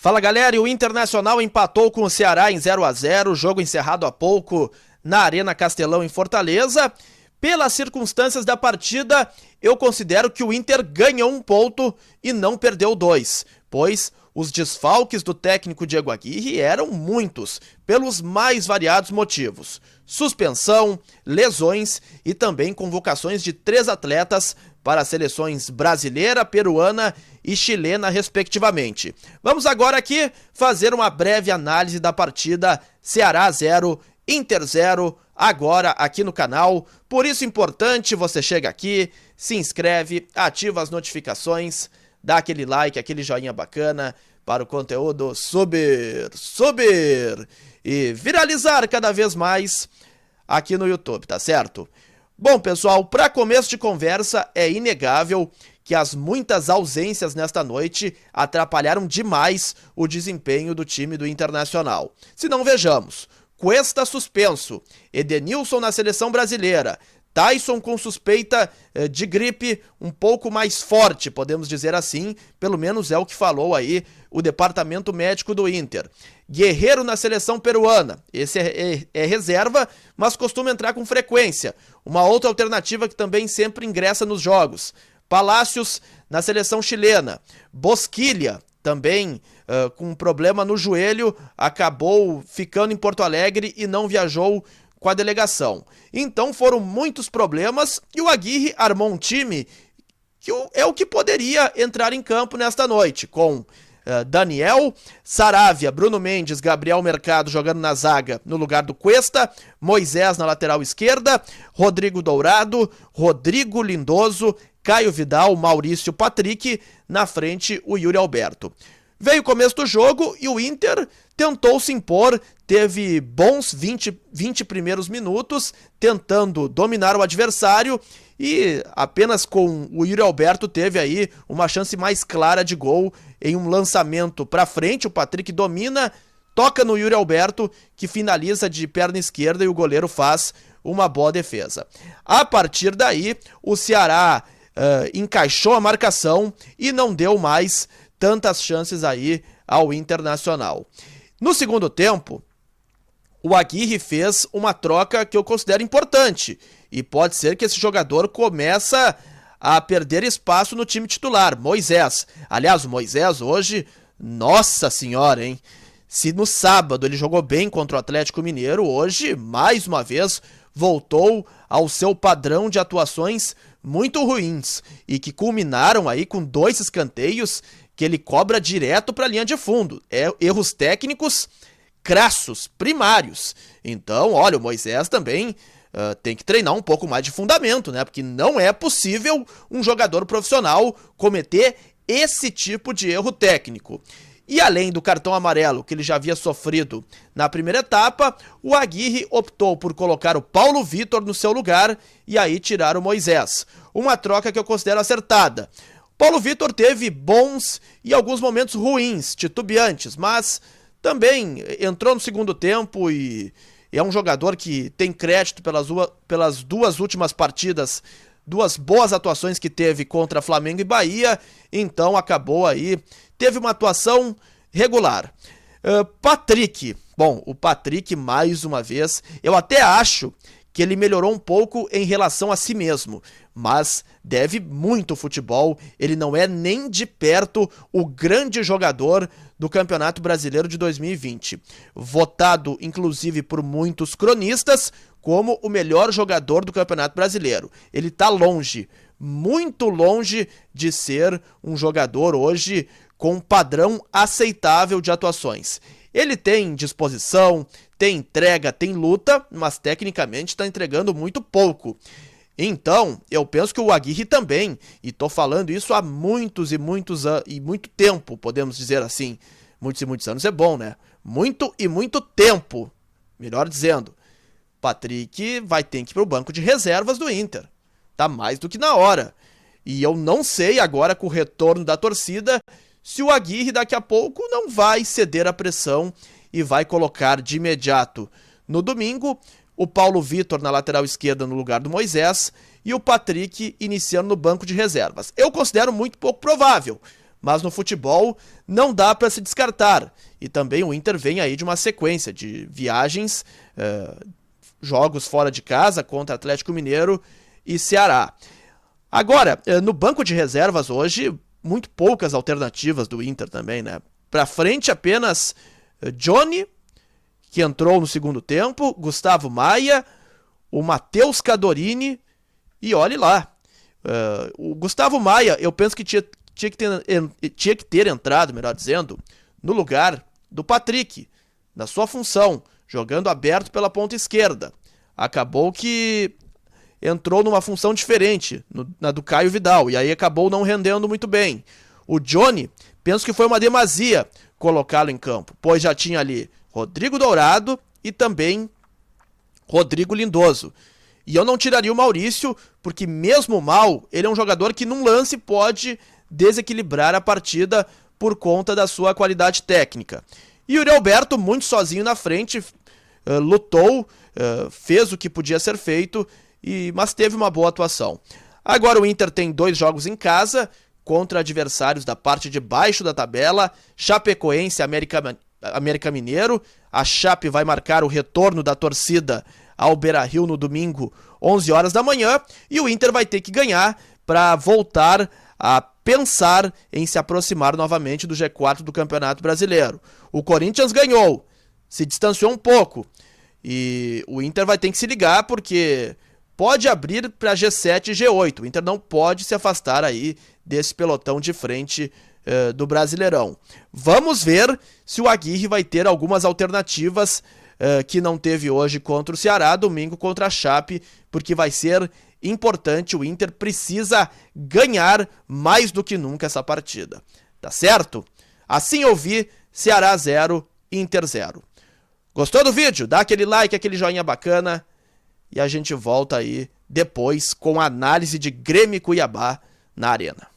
Fala galera, e o Internacional empatou com o Ceará em 0-0, jogo encerrado há pouco na Arena Castelão em Fortaleza. Pelas circunstâncias da partida, eu considero que o Inter ganhou um ponto e não perdeu dois, pois os desfalques do técnico Diego Aguirre eram muitos, pelos mais variados motivos. Suspensão, lesões e também convocações de 3 atletas para as seleções brasileira, peruana e chilena, respectivamente. Vamos agora aqui fazer uma breve análise da partida Ceará 0, Inter 0, agora aqui no canal. Por isso importante, você chega aqui, se inscreve, ativa as notificações, dá aquele like, aquele joinha bacana para o conteúdo subir e viralizar cada vez mais aqui no YouTube, tá certo? Bom, pessoal, para começo de conversa, é inegável que as muitas ausências nesta noite atrapalharam demais o desempenho do time do Internacional. Se não, vejamos: Cuesta suspenso, Edenilson na seleção brasileira, Taison com suspeita de gripe um pouco mais forte, podemos dizer assim, pelo menos é o que falou aí o departamento médico do Inter. Guerreiro na seleção peruana, esse é reserva, mas costuma entrar com frequência. Uma outra alternativa que também sempre ingressa nos jogos. Palácios na seleção chilena. Bosquilha, também com um problema no joelho, acabou ficando em Porto Alegre e não viajou com a delegação. Então foram muitos problemas e o Aguirre armou um time que é o que poderia entrar em campo nesta noite, com Daniel, Saravia, Bruno Mendes, Gabriel Mercado jogando na zaga no lugar do Cuesta, Moisés na lateral esquerda, Rodrigo Dourado, Rodrigo Lindoso, Caio Vidal, Maurício Patrick, na frente o Yuri Alberto. Veio o começo do jogo e o Inter tentou se impor, teve bons 20 primeiros minutos tentando dominar o adversário e apenas com o Yuri Alberto teve aí uma chance mais clara de gol em um lançamento para frente. O Patrick domina, toca no Yuri Alberto, que finaliza de perna esquerda e o goleiro faz uma boa defesa. A partir daí, o Ceará encaixou a marcação e não deu mais tantas chances aí ao Internacional. No segundo tempo, o Aguirre fez uma troca que eu considero importante e pode ser que esse jogador começa a perder espaço no time titular, Moisés. Aliás, o Moisés hoje, nossa senhora, hein? Se no sábado ele jogou bem contra o Atlético Mineiro, hoje, mais uma vez, voltou ao seu padrão de atuações muito ruins e que culminaram aí com 2 escanteios que ele cobra direto para a linha de fundo. Erros técnicos crassos, primários. Então, olha, o Moisés também tem que treinar um pouco mais de fundamento, né? Porque não é possível um jogador profissional cometer esse tipo de erro técnico. E além do cartão amarelo que ele já havia sofrido na primeira etapa, o Aguirre optou por colocar o Paulo Vitor no seu lugar e aí tirar o Moisés. Uma troca que eu considero acertada. Paulo Vitor teve bons e alguns momentos ruins, titubeantes, mas também entrou no segundo tempo e é um jogador que tem crédito pelas 2 últimas partidas, 2 boas atuações que teve contra Flamengo e Bahia, então acabou aí, teve uma atuação regular. Patrick, bom, o Patrick mais uma vez, eu até acho que ele melhorou um pouco em relação a si mesmo, mas deve muito ao futebol, ele não é nem de perto o grande jogador do Campeonato Brasileiro de 2020. Votado, inclusive, por muitos cronistas como o melhor jogador do Campeonato Brasileiro. Ele está longe, muito longe de ser um jogador hoje com um padrão aceitável de atuações. Ele tem disposição, tem entrega, tem luta, mas tecnicamente está entregando muito pouco. Então, eu penso que o Aguirre também, e tô falando isso há muito tempo, podemos dizer assim. Muitos e muitos anos é bom, né? Muito e muito tempo, melhor dizendo. Patrick vai ter que ir pro banco de reservas do Inter. Tá mais do que na hora. E eu não sei agora com o retorno da torcida se o Aguirre daqui a pouco não vai ceder à pressão e vai colocar de imediato no domingo o Paulo Vitor na lateral esquerda no lugar do Moisés e o Patrick iniciando no banco de reservas. Eu considero muito pouco provável, mas no futebol não dá para se descartar. E também o Inter vem aí de uma sequência de viagens, jogos fora de casa contra Atlético Mineiro e Ceará. Agora, no banco de reservas hoje, muito poucas alternativas do Inter também, né? Pra frente apenas Johnny, que entrou no segundo tempo, Gustavo Maia, o Matheus Cadorini e olhe lá. O Gustavo Maia, eu penso que tinha que ter entrado, melhor dizendo, no lugar do Patrick, na sua função, jogando aberto pela ponta esquerda. Acabou que entrou numa função diferente, na do Caio Vidal, e aí acabou não rendendo muito bem. O Johnny, penso que foi uma demasia colocá-lo em campo, pois já tinha ali Rodrigo Dourado e também Rodrigo Lindoso. E eu não tiraria o Maurício, porque mesmo mal, ele é um jogador que num lance pode desequilibrar a partida por conta da sua qualidade técnica. E o Yuri Alberto, muito sozinho na frente, lutou, fez o que podia ser feito, mas teve uma boa atuação. Agora o Inter tem 2 jogos em casa, contra adversários da parte de baixo da tabela, Chapecoense e América Mineiro. A Chape vai marcar o retorno da torcida ao Beira-Rio no domingo, 11 horas da manhã, e o Inter vai ter que ganhar para voltar a pensar em se aproximar novamente do G4 do Campeonato Brasileiro. O Corinthians ganhou, se distanciou um pouco, e o Inter vai ter que se ligar porque pode abrir para G7 e G8. O Inter não pode se afastar aí desse pelotão de frente do Brasileirão. Vamos ver se o Aguirre vai ter algumas alternativas que não teve hoje contra o Ceará, domingo contra a Chape, porque vai ser importante. O Inter precisa ganhar mais do que nunca essa partida. Tá certo? Assim eu vi, Ceará 0, Inter 0. Gostou do vídeo? Dá aquele like, aquele joinha bacana. E a gente volta aí depois com a análise de Grêmio e Cuiabá na Arena.